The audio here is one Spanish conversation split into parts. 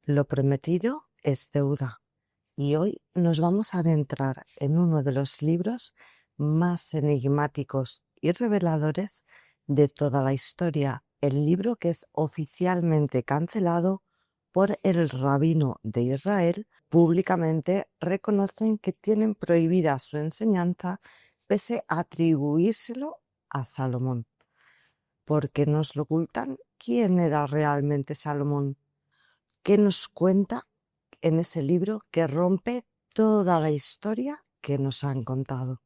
Lo prometido es deuda y hoy nos vamos a adentrar en uno de los libros más enigmáticos y reveladores de toda la historia, el libro que es oficialmente cancelado por el rabino de Israel. Públicamente reconocen que tienen prohibida su enseñanza pese a atribuírselo a Salomón. ¿Por qué nos lo ocultan? ¿Quién era realmente Salomón? ¿Qué nos cuenta en ese libro que rompe toda la historia que nos han contado?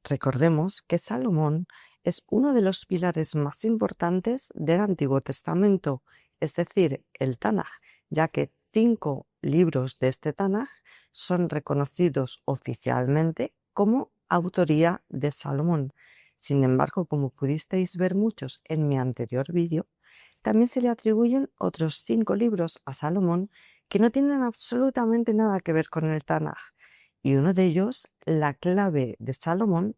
Recordemos que Salomón es uno de los pilares más importantes del Antiguo Testamento, es decir, el Tanaj, ya que 5 libros de este Tanaj son reconocidos oficialmente como autoría de Salomón. Sin embargo, como pudisteis ver muchos en mi anterior vídeo, también se le atribuyen otros 5 libros a Salomón que no tienen absolutamente nada que ver con el Tanaj. Y uno de ellos, la clave de Salomón,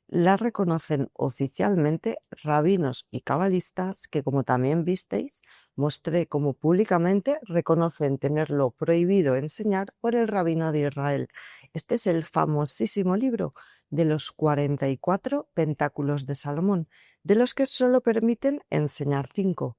la reconocen oficialmente rabinos y cabalistas que, como también visteis, mostré cómo públicamente reconocen tenerlo prohibido enseñar por el rabino de Israel. Este es el famosísimo libro de los 44 pentáculos de Salomón, de los que solo permiten enseñar 5.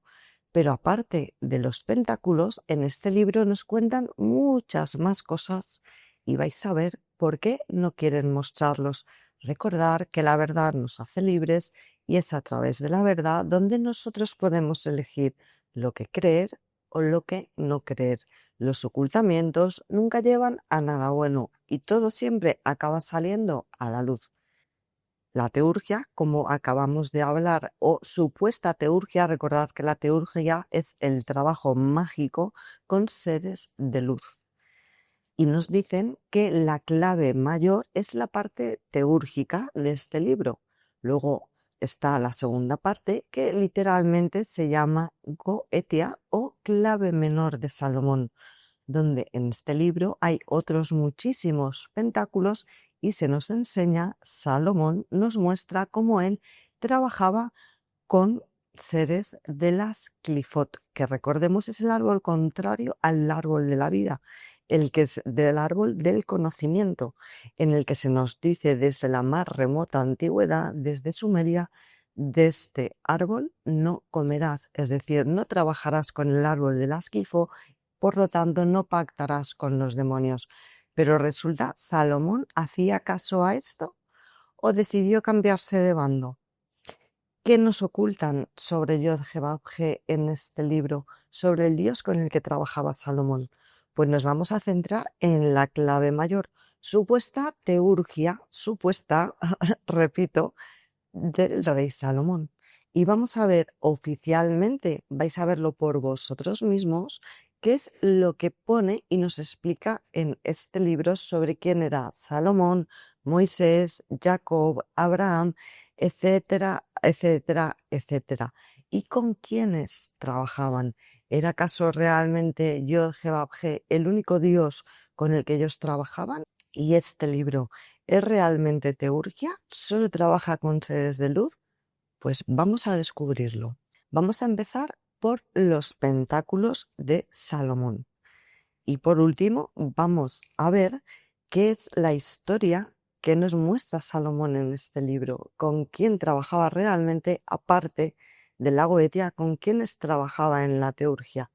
Pero aparte de los pentáculos, en este libro nos cuentan muchas más cosas y vais a ver por qué no quieren mostrarlos. Recordar que la verdad nos hace libres y es a través de la verdad donde nosotros podemos elegir lo que creer o lo que no creer. Los ocultamientos nunca llevan a nada bueno y todo siempre acaba saliendo a la luz. La teurgia, como acabamos de hablar, o supuesta teurgia, recordad que la teurgia es el trabajo mágico con seres de luz. Y nos dicen que la clave mayor es la parte teúrgica de este libro. Luego está la segunda parte que literalmente se llama Goetia o clave menor de Salomón, donde en este libro hay otros muchísimos pentáculos y se nos enseña, Salomón nos muestra cómo él trabajaba con seres de las clifot, que recordemos es el árbol contrario al árbol de la vida, el que es del árbol del conocimiento, en el que se nos dice desde la más remota antigüedad, desde Sumeria, de este árbol no comerás, es decir, no trabajarás con el árbol de las clifot, por lo tanto no pactarás con los demonios. Pero resulta, ¿Salomón hacía caso a esto o decidió cambiarse de bando? ¿Qué nos ocultan sobre Yod-Heh-Vav-Heh en este libro, sobre el Dios con el que trabajaba Salomón? Pues nos vamos a centrar en la clave mayor, supuesta teurgia, supuesta, repito, del rey Salomón. Y vamos a ver oficialmente, vais a verlo por vosotros mismos, qué es lo que pone y nos explica en este libro sobre quién era Salomón, Moisés, Jacob, Abraham, etcétera, etcétera, etcétera. ¿Y con quiénes trabajaban? ¿Era acaso realmente Yod-Heh-Vav-Heh el único Dios con el que ellos trabajaban? Y este libro, ¿es realmente teurgia? ¿Solo trabaja con seres de luz? Pues vamos a descubrirlo. Vamos a empezar por los pentáculos de Salomón. Y por último, vamos a ver qué es la historia que nos muestra Salomón en este libro, con quién trabajaba realmente, aparte del lago Etia, con quiénes trabajaba en la teurgia.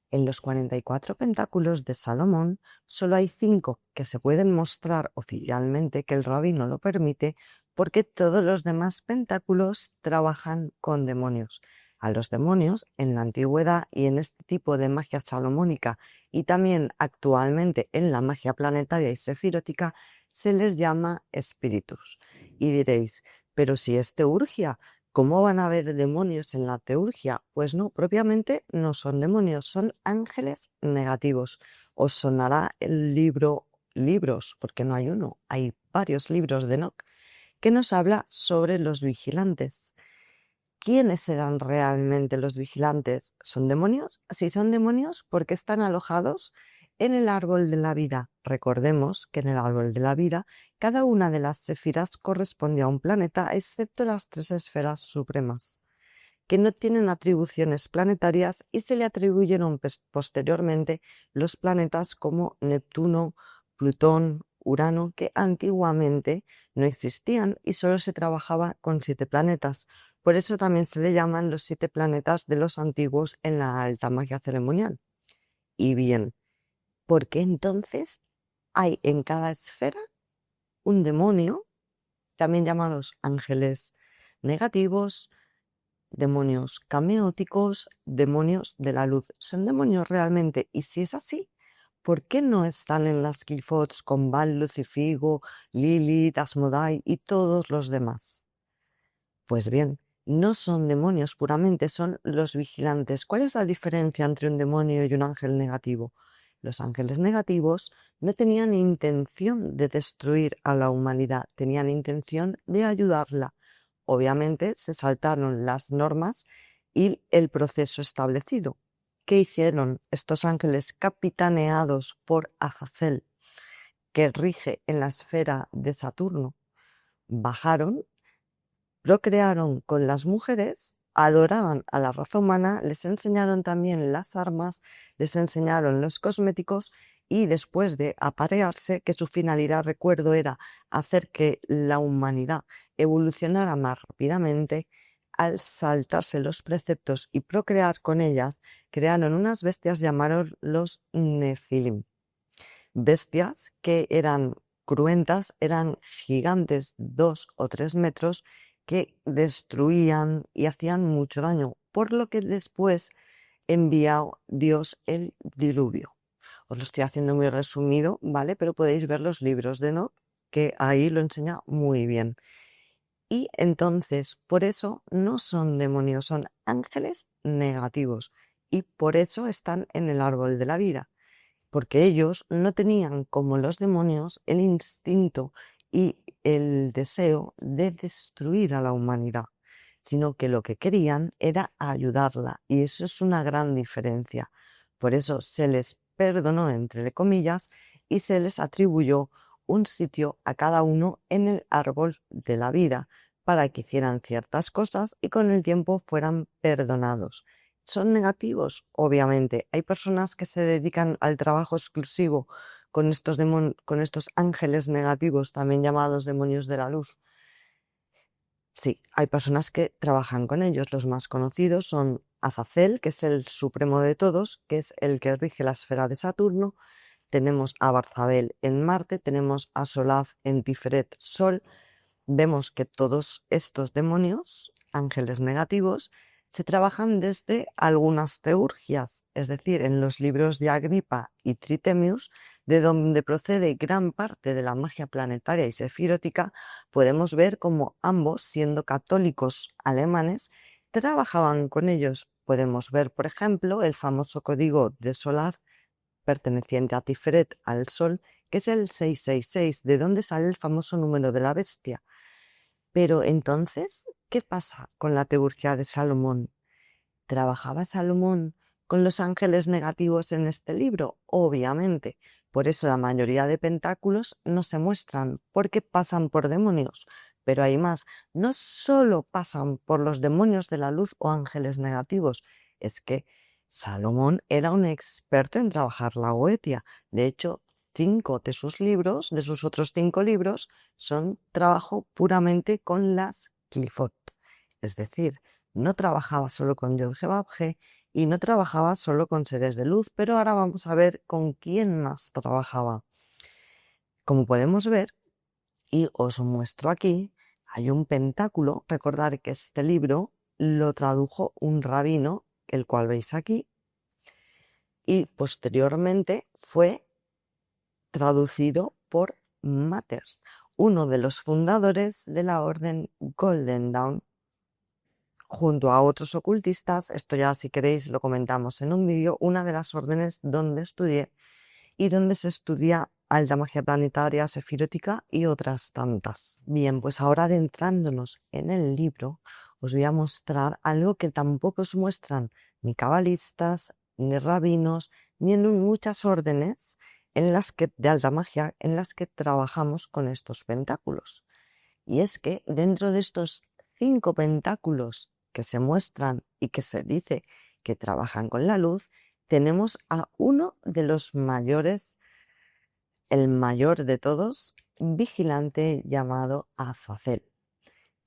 En los 44 pentáculos de Salomón solo hay 5 que se pueden mostrar oficialmente, que el rabino lo permite, porque todos los demás pentáculos trabajan con demonios. A los demonios, en la antigüedad y en este tipo de magia salomónica y también actualmente en la magia planetaria y sefirótica, se les llama espíritus. Y diréis, pero si es teurgia, ¿cómo van a haber demonios en la teurgia? Pues no, propiamente no son demonios, son ángeles negativos. Os sonará el libros, porque no hay uno, hay varios libros de Enoch, que nos habla sobre los vigilantes. ¿Quiénes serán realmente los vigilantes? ¿Son demonios? Si son demonios, ¿por qué están alojados En el árbol de la vida, recordemos que en el árbol de la vida, cada una de las sefiras corresponde a un planeta, excepto las 3 esferas supremas, que no tienen atribuciones planetarias y se le atribuyeron posteriormente los planetas como Neptuno, Plutón, Urano, que antiguamente no existían y solo se trabajaba con 7 planetas. Por eso también se le llaman los 7 planetas de los antiguos en la alta magia ceremonial. Y bien, ¿por qué entonces hay en cada esfera un demonio, también llamados ángeles negativos, demonios cameóticos, demonios de la luz? ¿Son demonios realmente? Y si es así, ¿por qué no están en las Qliphotts con Baal, Lucifigo, Lilith, Asmodai y todos los demás? Pues bien, no son demonios puramente, son los vigilantes. ¿Cuál es la diferencia entre un demonio y un ángel negativo? Los ángeles negativos no tenían intención de destruir a la humanidad, tenían intención de ayudarla. Obviamente se saltaron las normas y el proceso establecido. ¿Qué hicieron estos ángeles capitaneados por Azazel, que rige en la esfera de Saturno? Bajaron, procrearon con las mujeres, adoraban a la raza humana, les enseñaron también las armas, les enseñaron los cosméticos y después de aparearse, que su finalidad, recuerdo, era hacer que la humanidad evolucionara más rápidamente, al saltarse los preceptos y procrear con ellas, crearon unas bestias llamadas los Nefilim. Bestias que eran cruentas, eran gigantes 2 o 3 metros que destruían y hacían mucho daño, por lo que después envió Dios el diluvio. Os lo estoy haciendo muy resumido, ¿vale? Pero podéis ver los libros de Enoch, que ahí lo enseña muy bien. Y entonces, por eso no son demonios, son ángeles negativos. Y por eso están en el árbol de la vida, porque ellos no tenían, como los demonios, el instinto y el deseo de destruir a la humanidad, sino que lo que querían era ayudarla, y eso es una gran diferencia. Por eso se les perdonó, entre comillas, y se les atribuyó un sitio a cada uno en el árbol de la vida, para que hicieran ciertas cosas y con el tiempo fueran perdonados. ¿Son negativos? Obviamente. Hay personas que se dedican al trabajo exclusivo con estos ángeles negativos, también llamados demonios de la luz. Sí, hay personas que trabajan con ellos. Los más conocidos son Azazel, que es el supremo de todos, que es el que rige la esfera de Saturno. Tenemos a Barzabel en Marte, tenemos a Solaz en Tiferet Sol. Vemos que todos estos demonios, ángeles negativos, se trabajan desde algunas teurgias, es decir, en los libros de Agripa y Tritemius, de donde procede gran parte de la magia planetaria y sefírotica, podemos ver cómo ambos, siendo católicos alemanes, trabajaban con ellos. Podemos ver, por ejemplo, el famoso código de Solaz, perteneciente a Tiferet, al Sol, que es el 666, de donde sale el famoso número de la bestia. Pero entonces, ¿qué pasa con la teurgia de Salomón? ¿Trabajaba Salomón con los ángeles negativos en este libro? Obviamente. Por eso la mayoría de pentáculos no se muestran, porque pasan por demonios. Pero hay más, no solo pasan por los demonios de la luz o ángeles negativos, es que Salomón era un experto en trabajar la goetia. De hecho, 5 de sus libros, de sus otros 5 libros, son trabajo puramente con las Qliphotts. Es decir, no trabajaba solo con Yod-Heh-Vav-Heh y no trabajaba solo con seres de luz, pero ahora vamos a ver con quién más trabajaba. Como podemos ver, y os muestro aquí, hay un pentáculo. Recordad que este libro lo tradujo un rabino, el cual veis aquí, y posteriormente fue traducido por Matters, uno de los fundadores de la orden Golden Dawn, junto a otros ocultistas. Esto ya, si queréis, lo comentamos en un vídeo. Una de las órdenes donde estudié y donde se estudia alta magia planetaria, sefírotica y otras tantas. Bien, pues ahora, adentrándonos en el libro, os voy a mostrar algo que tampoco os muestran ni cabalistas, ni rabinos, ni en muchas órdenes de alta magia en las que trabajamos con estos pentáculos. Y es que dentro de estos 5 pentáculos que se muestran y que se dice que trabajan con la luz, tenemos a uno de los mayores, el mayor de todos, vigilante llamado Azazel.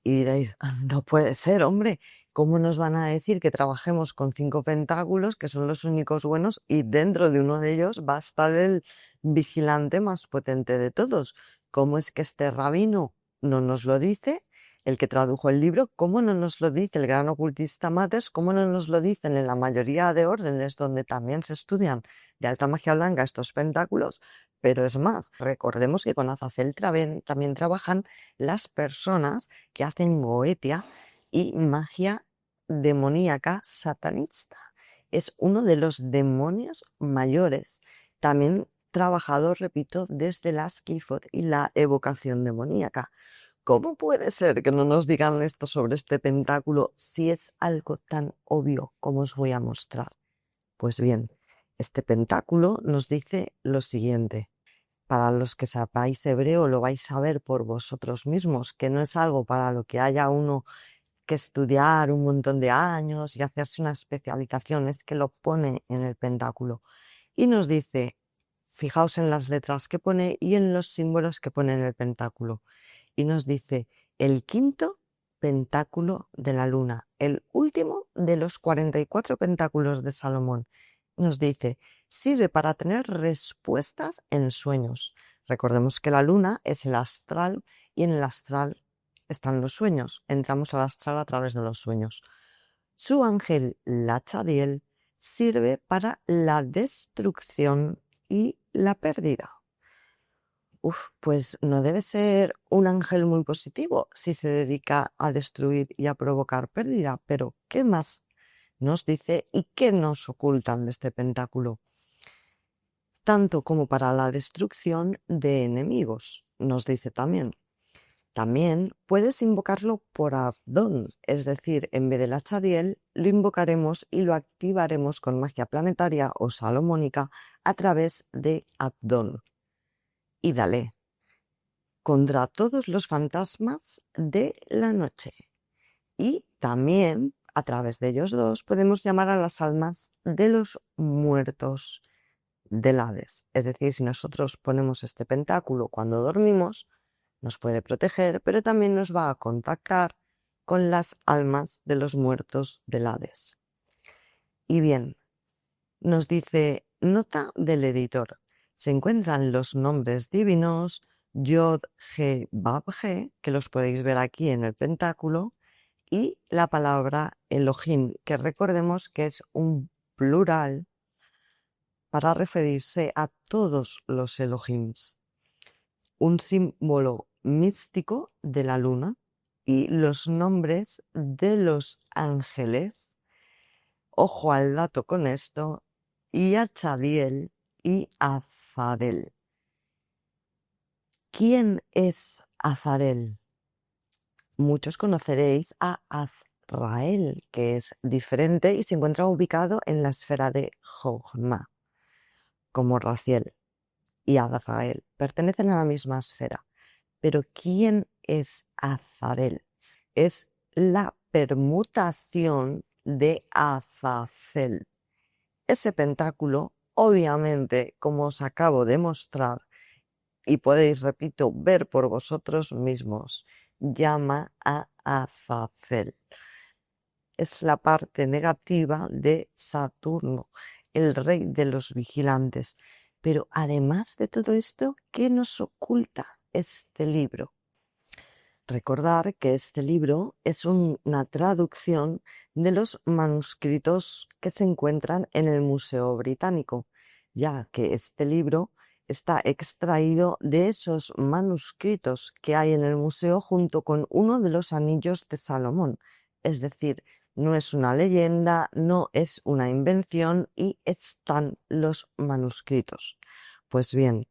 Y diréis, no puede ser, hombre, ¿cómo nos van a decir que trabajemos con 5 pentáculos, que son los únicos buenos, y dentro de uno de ellos va a estar el vigilante más potente de todos? ¿Cómo es que este rabino no nos lo dice? El que tradujo el libro, ¿cómo no nos lo dice el gran ocultista Mathers? ¿Cómo no nos lo dicen en la mayoría de órdenes donde también se estudian de alta magia blanca estos pentáculos? Pero es más, recordemos que con Azazel también trabajan las personas que hacen goetia y magia demoníaca satanista. Es uno de los demonios mayores, también trabajado, repito, desde la Skifot y la evocación demoníaca. ¿Cómo puede ser que no nos digan esto sobre este pentáculo si es algo tan obvio como os voy a mostrar? Pues bien, este pentáculo nos dice lo siguiente. Para los que sepáis hebreo lo vais a ver por vosotros mismos, que no es algo para lo que haya uno que estudiar un montón de años y hacerse una especialización, es que lo pone en el pentáculo. Y nos dice, fijaos en las letras que pone y en los símbolos que pone en el pentáculo. Y nos dice, el 5.º pentáculo de la luna, el último de los 44 pentáculos de Salomón. Nos dice, sirve para tener respuestas en sueños. Recordemos que la luna es el astral y en el astral están los sueños. Entramos al astral a través de los sueños. Su ángel Lachadiel sirve para la destrucción y la pérdida. Pues no debe ser un ángel muy positivo si se dedica a destruir y a provocar pérdida. Pero ¿qué más nos dice y qué nos ocultan de este pentáculo? Tanto como para la destrucción de enemigos, nos dice también. También puedes invocarlo por Abdón, es decir, en vez de la Chadiel, lo invocaremos y lo activaremos con magia planetaria o salomónica a través de Abdón. Y dale, contra todos los fantasmas de la noche. Y también, a través de ellos dos, podemos llamar a las almas de los muertos del Hades. Es decir, si nosotros ponemos este pentáculo cuando dormimos, nos puede proteger, pero también nos va a contactar con las almas de los muertos del Hades. Y bien, nos dice, nota del editor, se encuentran los nombres divinos Yod, He, Bab, He, que los podéis ver aquí en el pentáculo, y la palabra Elohim, que recordemos que es un plural para referirse a todos los Elohims. Un símbolo místico de la luna y los nombres de los ángeles. Ojo al dato con esto, y Achadiel y Azarel. ¿Quién es Azarel? Muchos conoceréis a Azrael, que es diferente y se encuentra ubicado en la esfera de Jochma, como Raziel y Azrael. Pertenecen a la misma esfera. Pero ¿quién es Azarel? Es la permutación de Azazel. Ese pentáculo, obviamente, como os acabo de mostrar, y podéis, repito, ver por vosotros mismos, llama a Azazel. Es la parte negativa de Saturno, el rey de los vigilantes. Pero además de todo esto, ¿qué nos oculta este libro? Recordar que este libro es una traducción de los manuscritos que se encuentran en el Museo Británico, ya que este libro está extraído de esos manuscritos que hay en el museo junto con uno de los anillos de Salomón. Es decir, no es una leyenda, no es una invención y están los manuscritos. Pues bien,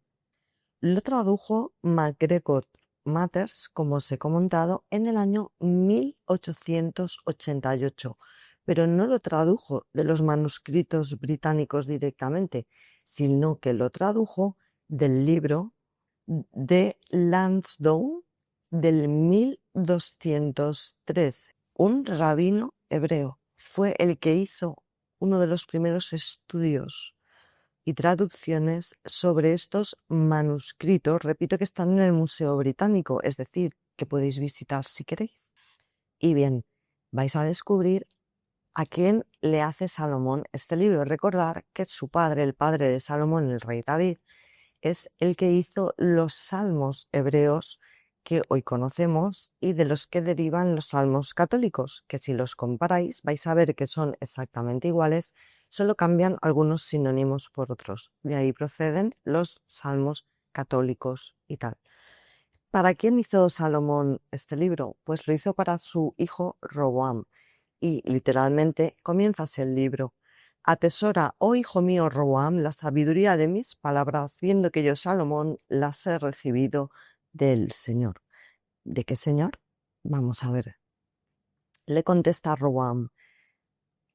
lo tradujo MacGregor Mathers, como os he comentado, en el año 1888, pero no lo tradujo de los manuscritos británicos directamente, sino que lo tradujo del libro de Lansdowne del 1203. Un rabino hebreo fue el que hizo uno de los primeros estudios y traducciones sobre estos manuscritos. Repito que están en el Museo Británico, es decir, que podéis visitar si queréis. Y bien, vais a descubrir a quién le hace Salomón este libro. Recordar que su padre, el padre de Salomón, el rey David, es el que hizo los salmos hebreos que hoy conocemos y de los que derivan los salmos católicos, que si los comparáis vais a ver que son exactamente iguales, solo cambian algunos sinónimos por otros. De ahí proceden los salmos católicos y tal. ¿Para quién hizo Salomón este libro? Pues lo hizo para su hijo Roboam. Y literalmente comienza así el libro. Atesora, oh hijo mío Roboam, la sabiduría de mis palabras, viendo que yo, Salomón, las he recibido del Señor. ¿De qué Señor? Vamos a ver. Le contesta Roboam,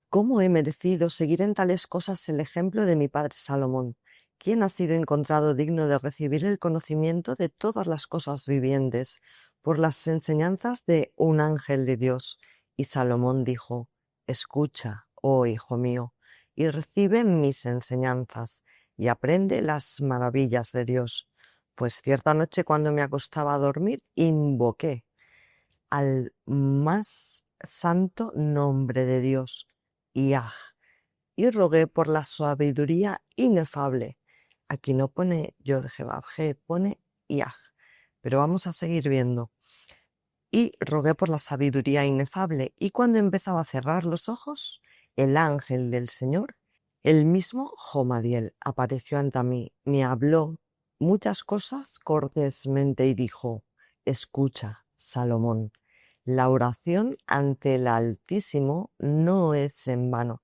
¿cómo he merecido seguir en tales cosas el ejemplo de mi padre Salomón? ¿Quién ha sido encontrado digno de recibir el conocimiento de todas las cosas vivientes por las enseñanzas de un ángel de Dios? Y Salomón dijo, escucha, oh hijo mío, y recibe mis enseñanzas, y aprende las maravillas de Dios. Pues cierta noche cuando me acostaba a dormir, invoqué al más santo nombre de Dios, Yah, y rogué por la sabiduría inefable. Aquí no pone Yod-Heh-Vav-Heh, pone Yah, pero vamos a seguir viendo. Y rogué por la sabiduría inefable, y cuando empezaba a cerrar los ojos, el ángel del Señor, el mismo Jomadiel, apareció ante mí, me habló muchas cosas cortésmente y dijo, escucha, Salomón, la oración ante el Altísimo no es en vano.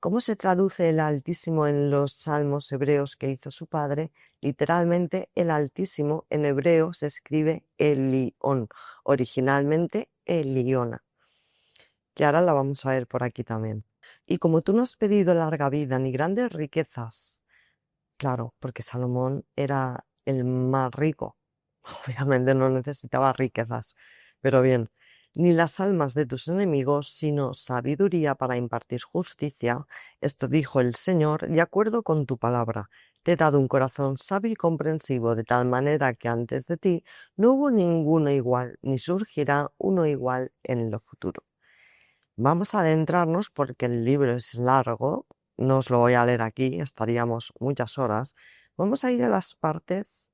¿Cómo se traduce el Altísimo en los salmos hebreos que hizo su padre? Literalmente, el Altísimo en hebreo se escribe Elión, originalmente Eliona, que ahora la vamos a ver por aquí también. Y como tú no has pedido larga vida ni grandes riquezas, claro, porque Salomón era el más rico, obviamente no necesitaba riquezas, pero bien, ni las almas de tus enemigos, sino sabiduría para impartir justicia. Esto dijo el Señor, de acuerdo con tu palabra. Te he dado un corazón sabio y comprensivo, de tal manera que antes de ti no hubo ninguno igual, ni surgirá uno igual en lo futuro. Vamos a adentrarnos porque el libro es largo, no os lo voy a leer aquí, estaríamos muchas horas. Vamos a ir a las partes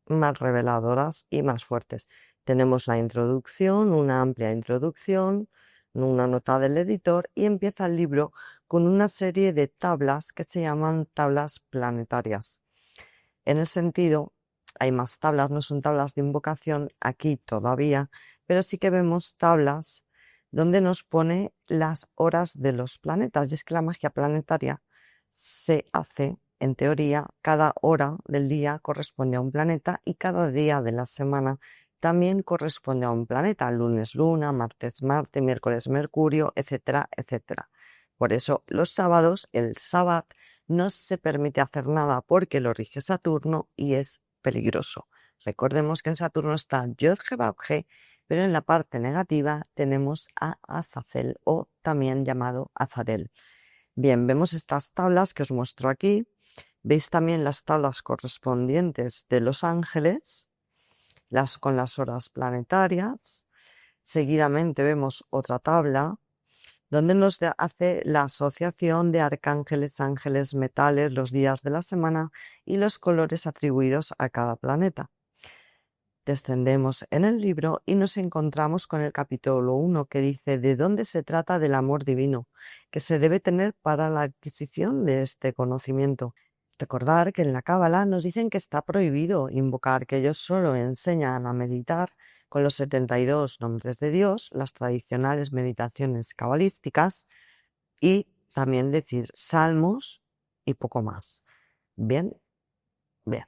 más reveladoras y más fuertes. Tenemos la introducción, una amplia introducción, una nota del editor y empieza el libro con una serie de tablas que se llaman tablas planetarias. En el sentido, hay más tablas, no son tablas de invocación aquí todavía, pero sí que vemos tablas donde nos pone las horas de los planetas. Y es que la magia planetaria se hace, en teoría, cada hora del día corresponde a un planeta y cada día de la semana también corresponde a un planeta. Lunes Luna, martes Marte, miércoles Mercurio, etcétera, etcétera. Por eso los sábados, el sábado, no se permite hacer nada porque lo rige Saturno y es peligroso. Recordemos que en Saturno está Yod-Heh-Vav-Heh, pero en la parte negativa tenemos a Azazel o también llamado Azadel. Bien, vemos estas tablas que os muestro aquí. Veis también las tablas correspondientes de los ángeles, con las horas planetarias. Seguidamente vemos otra tabla donde nos hace la asociación de arcángeles, ángeles, metales, los días de la semana y los colores atribuidos a cada planeta. Descendemos en el libro y nos encontramos con el capítulo 1 que dice de dónde se trata del amor divino que se debe tener para la adquisición de este conocimiento. Recordar que en la Cábala nos dicen que está prohibido invocar, que ellos solo enseñan a meditar con los 72 nombres de Dios, las tradicionales meditaciones cabalísticas y también decir salmos y poco más. Bien, bien.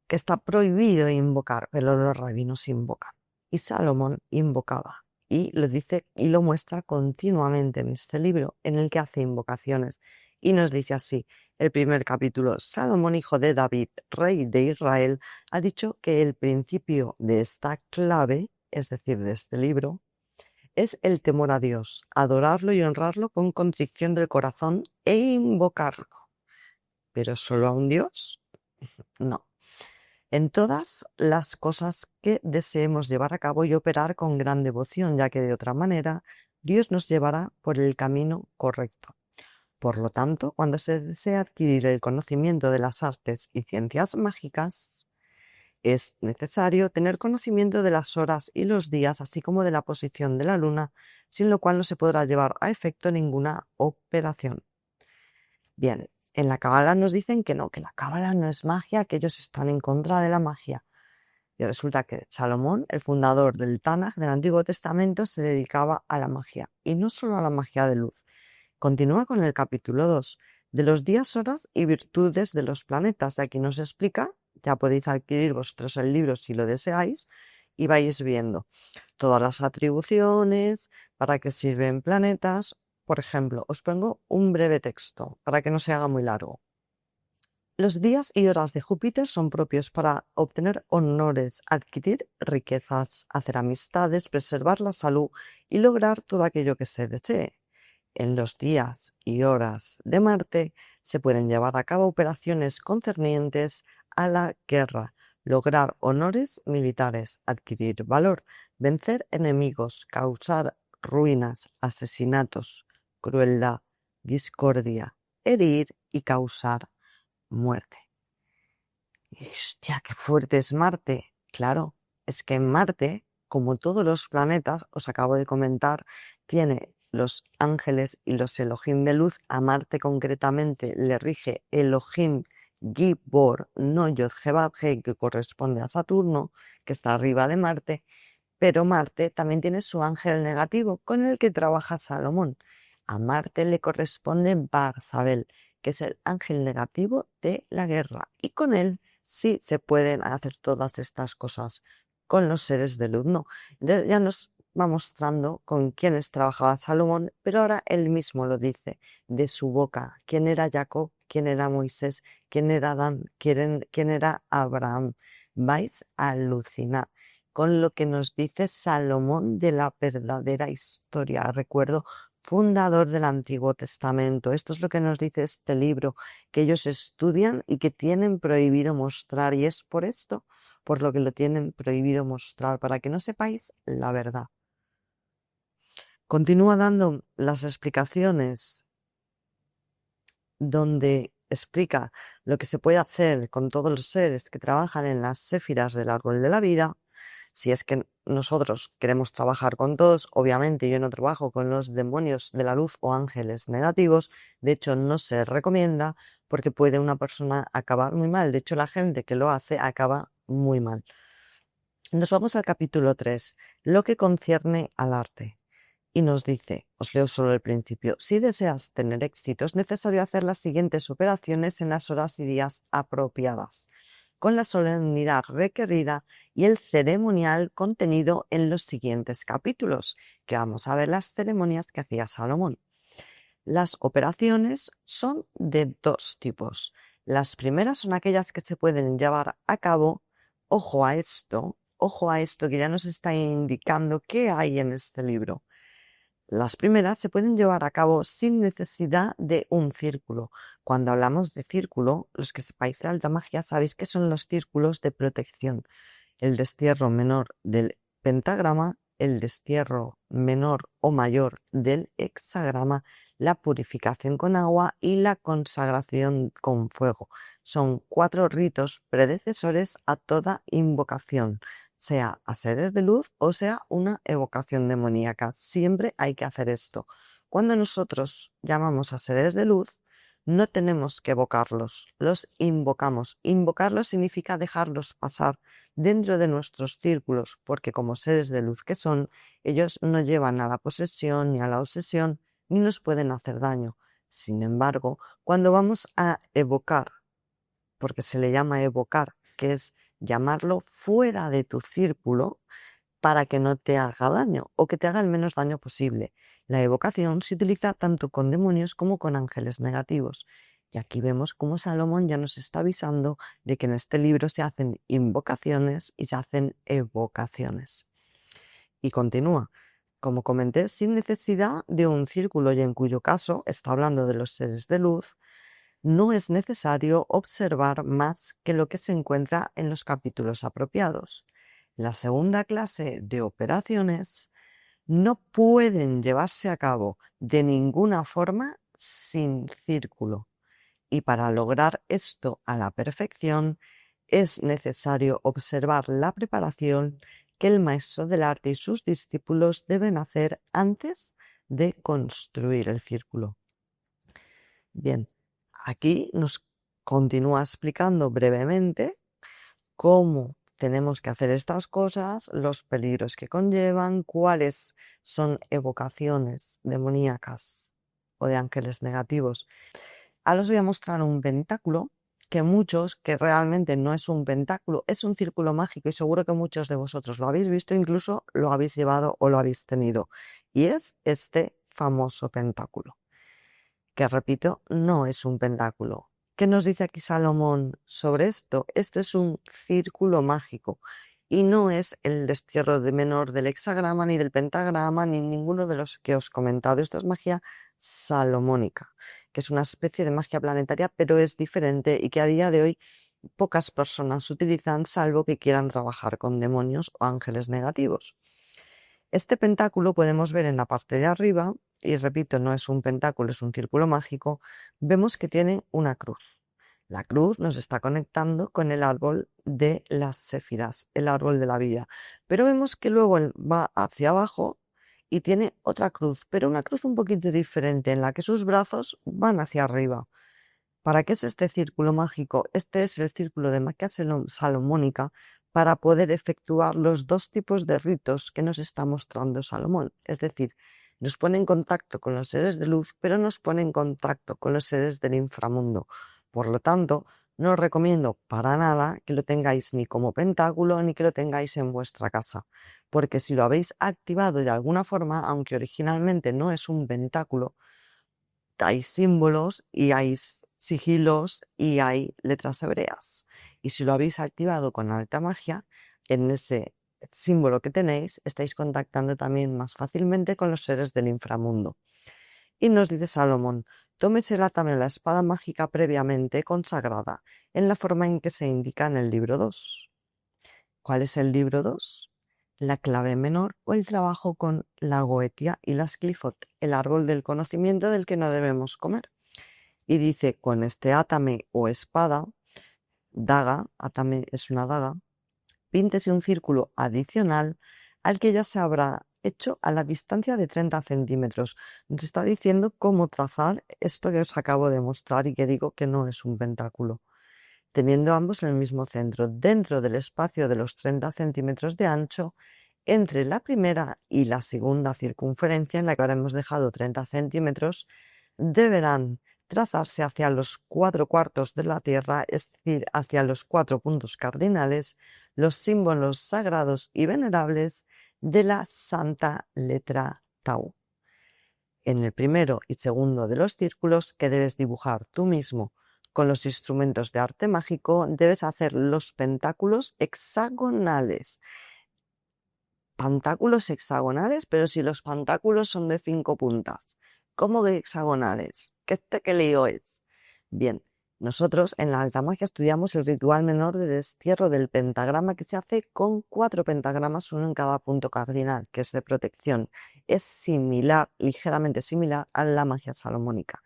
Que está prohibido invocar, pero los rabinos invocan. Y Salomón invocaba. y lo dice y lo muestra continuamente en este libro, en el que hace invocaciones. Y nos dice así, el primer capítulo: Salomón, hijo de David, rey de Israel, ha dicho que el principio de esta clave, es decir, de este libro, es el temor a Dios, adorarlo y honrarlo con contrición del corazón e invocarlo. ¿Pero solo a un Dios? No. En todas las cosas que deseemos llevar a cabo y operar con gran devoción, ya que de otra manera Dios nos llevará por el camino correcto. Por lo tanto, cuando se desea adquirir el conocimiento de las artes y ciencias mágicas, es necesario tener conocimiento de las horas y los días, así como de la posición de la luna, sin lo cual no se podrá llevar a efecto ninguna operación. Bien, en la Cábala nos dicen que no, que la Cábala no es magia, que ellos están en contra de la magia. Y resulta que Salomón, el fundador del Tanaj, del Antiguo Testamento, se dedicaba a la magia, y no solo a la magia de luz. Continúa con el capítulo 2, de los días, horas y virtudes de los planetas. De aquí nos explica, ya podéis adquirir vosotros el libro si lo deseáis, y vais viendo todas las atribuciones, para qué sirven planetas. Por ejemplo, os pongo un breve texto para que no se haga muy largo. Los días y horas de Júpiter son propios para obtener honores, adquirir riquezas, hacer amistades, preservar la salud y lograr todo aquello que se desee. En los días y horas de Marte se pueden llevar a cabo operaciones concernientes a la guerra, lograr honores militares, adquirir valor, vencer enemigos, causar ruinas, asesinatos, crueldad, discordia, herir y causar muerte. Y hostia, qué fuerte es Marte. Claro, es que en Marte, como todos los planetas, os acabo de comentar, tiene los ángeles y los Elohim de luz. A Marte concretamente le rige Elohim Gibor, no Yod-Heh-Vav-Heh, que corresponde a Saturno, que está arriba de Marte, pero Marte también tiene su ángel negativo con el que trabaja Salomón. A Marte le corresponde Barzabel, que es el ángel negativo de la guerra, y con él sí se pueden hacer todas estas cosas. Con los seres de luz no. Ya nos va mostrando con quiénes trabajaba Salomón, pero ahora él mismo lo dice de su boca: quién era Jacob, quién era Moisés, quién era Adán, quién era Abraham. Vais a alucinar con lo que nos dice Salomón de la verdadera historia. Recuerdo, fundador del Antiguo Testamento. Esto es lo que nos dice este libro, que ellos estudian y que tienen prohibido mostrar, y es por esto por lo que lo tienen prohibido mostrar, para que no sepáis la verdad. Continúa dando las explicaciones donde explica lo que se puede hacer con todos los seres que trabajan en las séfiras del árbol de la vida. Si es que nosotros queremos trabajar con todos, obviamente yo no trabajo con los demonios de la luz o ángeles negativos. De hecho, no se recomienda porque puede una persona acabar muy mal. De hecho, la gente que lo hace acaba muy mal. Nos vamos al capítulo 3, lo que concierne al arte. Y nos dice, os leo solo el principio: si deseas tener éxito es necesario hacer las siguientes operaciones en las horas y días apropiadas, con la solemnidad requerida y el ceremonial contenido en los siguientes capítulos, que vamos a ver las ceremonias que hacía Salomón. Las operaciones son de dos tipos. Las primeras son aquellas que se pueden llevar a cabo, ojo a esto que ya nos está indicando qué hay en este libro. Las primeras se pueden llevar a cabo sin necesidad de un círculo. Cuando hablamos de círculo, los que sepáis de alta magia sabéis que son los círculos de protección. El destierro menor del pentagrama, el destierro menor o mayor del hexagrama, la purificación con agua y la consagración con fuego. Son 4 ritos predecesores a toda invocación, sea a seres de luz o sea una evocación demoníaca. Siempre hay que hacer esto. Cuando nosotros llamamos a seres de luz, no tenemos que evocarlos, los invocamos. Invocarlos significa dejarlos pasar dentro de nuestros círculos, porque como seres de luz que son, ellos no llevan a la posesión ni a la obsesión, ni nos pueden hacer daño. Sin embargo, cuando vamos a evocar, porque se le llama evocar, que es llamarlo fuera de tu círculo, para que no te haga daño o que te haga el menos daño posible. La evocación se utiliza tanto con demonios como con ángeles negativos. Y aquí vemos cómo Salomón ya nos está avisando de que en este libro se hacen invocaciones y se hacen evocaciones. Y continúa, como comenté, sin necesidad de un círculo, y en cuyo caso está hablando de los seres de luz, no es necesario observar más que lo que se encuentra en los capítulos apropiados. La segunda clase de operaciones no pueden llevarse a cabo de ninguna forma sin círculo. Y para lograr esto a la perfección es necesario observar la preparación que el maestro del arte y sus discípulos deben hacer antes de construir el círculo. Bien, aquí nos continúa explicando brevemente cómo tenemos que hacer estas cosas, los peligros que conllevan, cuáles son evocaciones demoníacas o de ángeles negativos. Ahora os voy a mostrar un pentáculo que muchos, que realmente no es un pentáculo, es un círculo mágico y seguro que muchos de vosotros lo habéis visto, incluso lo habéis llevado o lo habéis tenido. Y es este famoso pentáculo, que repito, no es un pentáculo. ¿Qué nos dice aquí Salomón sobre esto? Este es un círculo mágico y no es el destierro de menor del hexagrama, ni del pentagrama, ni ninguno de los que os he comentado. Esto es magia salomónica, que es una especie de magia planetaria, pero es diferente y que a día de hoy pocas personas utilizan, salvo que quieran trabajar con demonios o ángeles negativos. Este pentáculo podemos ver en la parte de arriba, y repito, no es un pentáculo, es un círculo mágico, vemos que tiene una cruz. La cruz nos está conectando con el árbol de las séfiras, el árbol de la vida. Pero vemos que luego va hacia abajo y tiene otra cruz, pero una cruz un poquito diferente, en la que sus brazos van hacia arriba. ¿Para qué es este círculo mágico? Este es el círculo de magia salomónica para poder efectuar los dos tipos de ritos que nos está mostrando Salomón. Es decir, nos pone en contacto con los seres de luz, pero nos pone en contacto con los seres del inframundo. Por lo tanto, no os recomiendo para nada que lo tengáis ni como pentáculo ni que lo tengáis en vuestra casa, porque si lo habéis activado de alguna forma, aunque originalmente no es un pentáculo, hay símbolos y hay sigilos y hay letras hebreas. Y si lo habéis activado con alta magia, en ese símbolo que tenéis, estáis contactando también más fácilmente con los seres del inframundo. Y nos dice Salomón, tómesela también la espada mágica previamente consagrada, en la forma en que se indica en el libro 2. ¿Cuál es el libro 2? La clave menor o el trabajo con la goetia y las clifot, el árbol del conocimiento del que no debemos comer. Y dice, con este átame o espada, daga, átame es una daga, píntese un círculo adicional al que ya se habrá hecho a la distancia de 30 centímetros. Nos está diciendo cómo trazar esto que os acabo de mostrar y que digo que no es un pentáculo, teniendo ambos en el mismo centro, dentro del espacio de los 30 centímetros de ancho, entre la primera y la segunda circunferencia, en la que habremos dejado 30 centímetros, deberán trazarse hacia los 4/4 de la Tierra, es decir, hacia los 4 puntos cardinales, los símbolos sagrados y venerables de la santa letra Tau. En el primero y segundo de los círculos que debes dibujar tú mismo con los instrumentos de arte mágico, debes hacer los pentáculos hexagonales. Pentáculos hexagonales, pero si los pentáculos son de 5 puntas, ¿cómo de hexagonales? ¿Qué lío es? Bien, nosotros en la alta magia estudiamos el ritual menor de destierro del pentagrama, que se hace con 4 pentagramas, uno en cada punto cardinal, que es de protección. Es similar, ligeramente similar a la magia salomónica.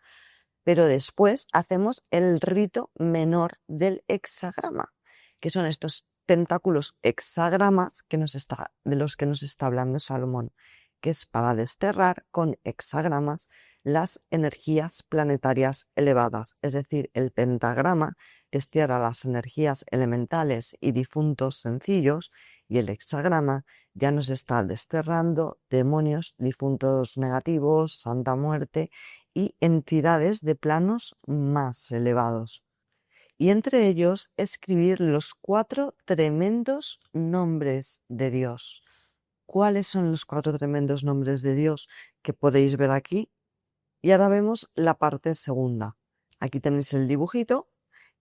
Pero después hacemos el rito menor del hexagrama, que son estos tentáculos hexagramas de los que nos está hablando Salomón, que es para desterrar con hexagramas las energías planetarias elevadas. Es decir, el pentagrama destierra las energías elementales y difuntos sencillos, y el hexagrama ya nos está desterrando demonios, difuntos negativos, santa muerte y entidades de planos más elevados. Y entre ellos escribir los 4 tremendos nombres de Dios. cuáles son los 4 tremendos nombres de Dios que podéis ver aquí. Y ahora vemos la parte segunda. Aquí tenéis el dibujito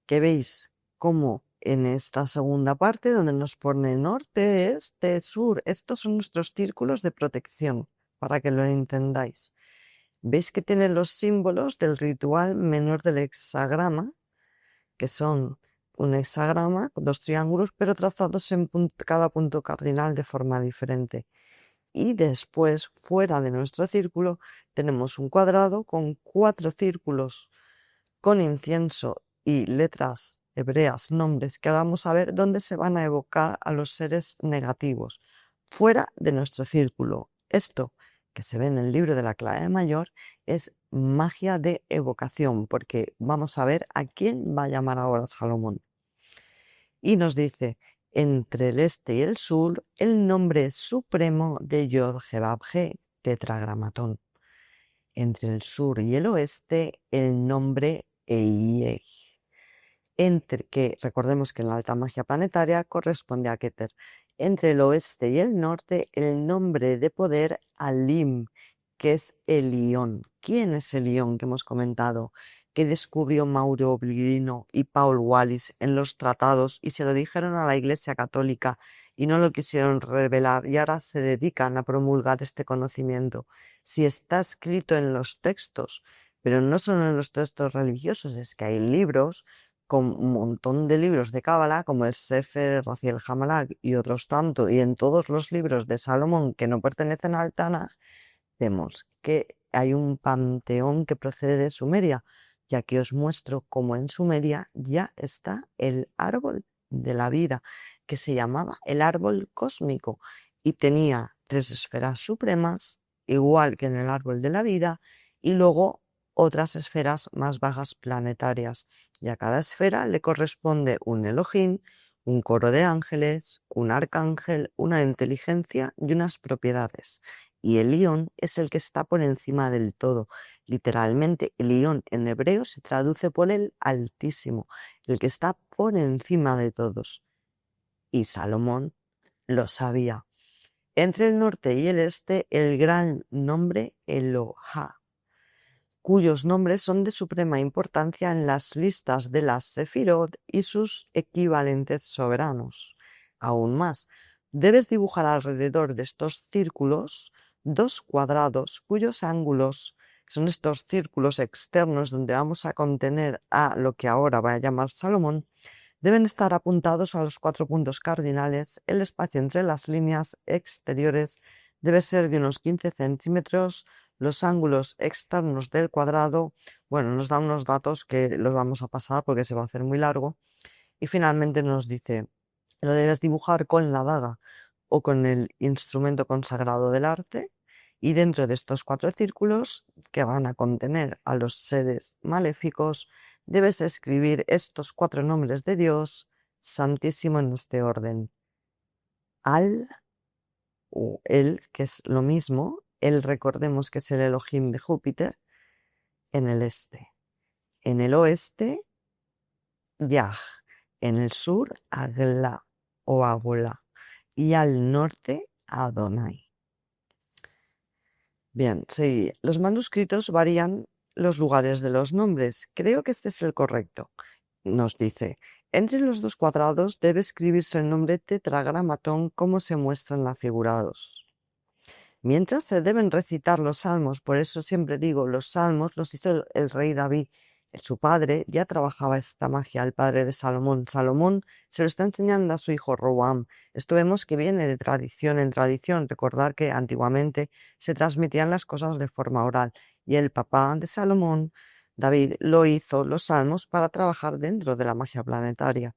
que veis cómo en esta segunda parte donde nos pone norte, este, sur, estos son nuestros círculos de protección, para que lo entendáis. Veis que tiene los símbolos del ritual menor del hexagrama, que son un hexagrama con 2 triángulos, pero trazados en cada punto cardinal de forma diferente. Y después, fuera de nuestro círculo, tenemos un cuadrado con 4 círculos con incienso y letras hebreas, nombres que vamos a ver dónde se van a evocar a los seres negativos, fuera de nuestro círculo. Esto que se ve en el libro de la clave mayor es magia de evocación, porque vamos a ver a quién va a llamar ahora Salomón. Y nos dice, entre el este y el sur, el nombre supremo de Yod-Heh-Vav-Heh, tetragramatón. Entre el sur y el oeste, el nombre Eiej. Entre que, recordemos que en la alta magia planetaria corresponde a Keter. Entre el oeste y el norte, el nombre de poder Alim, que es Elión. ¿Quién es Elión que hemos comentado? Que descubrió Mauro Oblino y Paul Wallis en los tratados y se lo dijeron a la Iglesia Católica y no lo quisieron revelar y ahora se dedican a promulgar este conocimiento. Si está escrito en los textos, pero no solo en los textos religiosos, es que hay libros con un montón de libros de Cábala, como el Sefer Raziel Hamalak y otros tanto, y en todos los libros de Salomón que no pertenecen al Tanaj, vemos que hay un panteón que procede de Sumeria. Y aquí os muestro cómo en Sumeria ya está el árbol de la vida, que se llamaba el árbol cósmico, y tenía 3 esferas supremas, igual que en el árbol de la vida, y luego otras esferas más bajas planetarias, y a cada esfera le corresponde un Elohim, un coro de ángeles, un arcángel, una inteligencia y unas propiedades. Y el Elión es el que está por encima del todo. Literalmente, Elión en hebreo se traduce por el Altísimo, el que está por encima de todos. Y Salomón lo sabía. Entre el norte y el este, el gran nombre Elohá, cuyos nombres son de suprema importancia en las listas de las Sefirot y sus equivalentes soberanos. Aún más, debes dibujar alrededor de estos círculos 2 cuadrados cuyos ángulos son estos círculos externos donde vamos a contener a lo que ahora va a llamar Salomón, deben estar apuntados a los 4 puntos cardinales. El espacio entre las líneas exteriores debe ser de unos 15 centímetros. Los ángulos externos del cuadrado, bueno, nos da unos datos que los vamos a pasar porque se va a hacer muy largo. Y finalmente nos dice, lo debes dibujar con la daga o con el instrumento consagrado del arte. Y dentro de estos 4 círculos que van a contener a los seres maléficos, debes escribir estos 4 nombres de Dios santísimo en este orden. Al o el, que es lo mismo, el recordemos que es el Elohim de Júpiter, en el este. En el oeste, Yah. En el sur, Agla o Agola. Y al norte, Adonai. Bien, sí, los manuscritos varían los lugares de los nombres. Creo que este es el correcto. Nos dice, entre los 2 cuadrados debe escribirse el nombre tetragramatón como se muestra en la figura 2. Mientras se deben recitar los salmos, por eso siempre digo, los salmos los hizo el rey David. Su padre ya trabajaba esta magia, el padre de Salomón. Salomón se lo está enseñando a su hijo Roboam. Esto vemos que viene de tradición en tradición. Recordar que antiguamente se transmitían las cosas de forma oral. Y el papá de Salomón, David, lo hizo los salmos para trabajar dentro de la magia planetaria.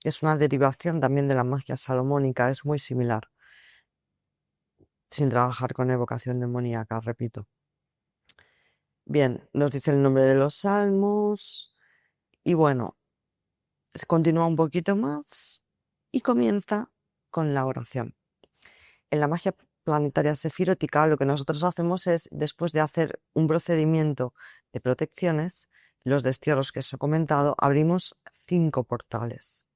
Es una derivación también de la magia salomónica, es muy similar, sin trabajar con evocación demoníaca, repito. Bien, nos dice el nombre de los salmos y bueno, se continúa un poquito más y comienza con la oración. En la magia planetaria sefirótica lo que nosotros hacemos es, después de hacer un procedimiento de protecciones, los destierros que os he comentado, abrimos 5 portales.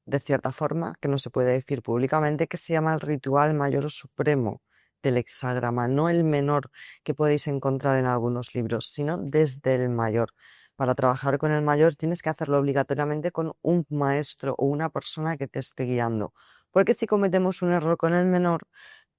de cierta forma, que no se puede decir públicamente, que se llama el ritual mayor o supremo del hexagrama, no el menor que podéis encontrar en algunos libros, sino desde el mayor. Para trabajar con el mayor tienes que hacerlo obligatoriamente con un maestro o una persona que te esté guiando, porque si cometemos un error con el menor,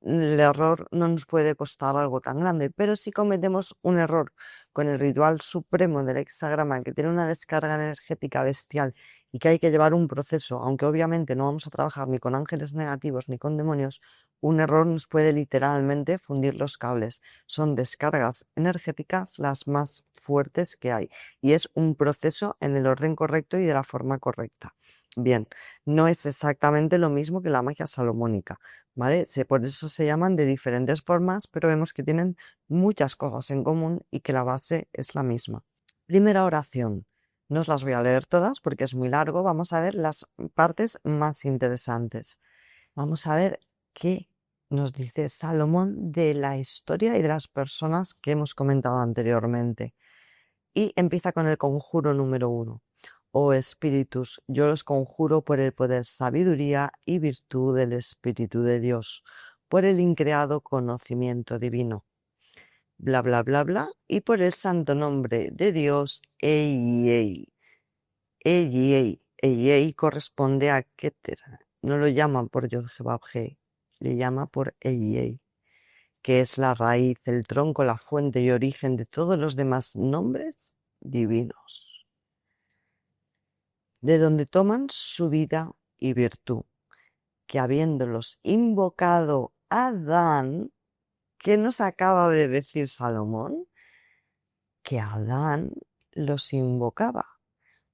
el error no nos puede costar algo tan grande, pero si cometemos un error con el ritual supremo del hexagrama, que tiene una descarga energética bestial y que hay que llevar un proceso, aunque obviamente no vamos a trabajar ni con ángeles negativos ni con demonios, un error nos puede literalmente fundir los cables. Son descargas energéticas las más fuertes que hay y es un proceso en el orden correcto y de la forma correcta. Bien, no es exactamente lo mismo que la magia salomónica, ¿vale? Por eso se llaman de diferentes formas, pero vemos que tienen muchas cosas en común y que la base es la misma. Primera oración. No os las voy a leer todas porque es muy largo. Vamos a ver las partes más interesantes. Vamos a ver qué nos dice Salomón de la historia y de las personas que hemos comentado anteriormente. Y empieza con el conjuro número 1. Oh espíritus, yo los conjuro por el poder, sabiduría y virtud del Espíritu de Dios, por el increado conocimiento divino. Bla, bla, bla, bla, y por el santo nombre de Dios, Ei. Ei corresponde a Keter. No lo llaman por Yod-Heh-Vav-Heh, le llama por Ei, que es la raíz, el tronco, la fuente y origen de todos los demás nombres divinos, de donde toman su vida y virtud, que habiéndolos invocado Adán, ¿qué nos acaba de decir Salomón? Que Adán los invocaba.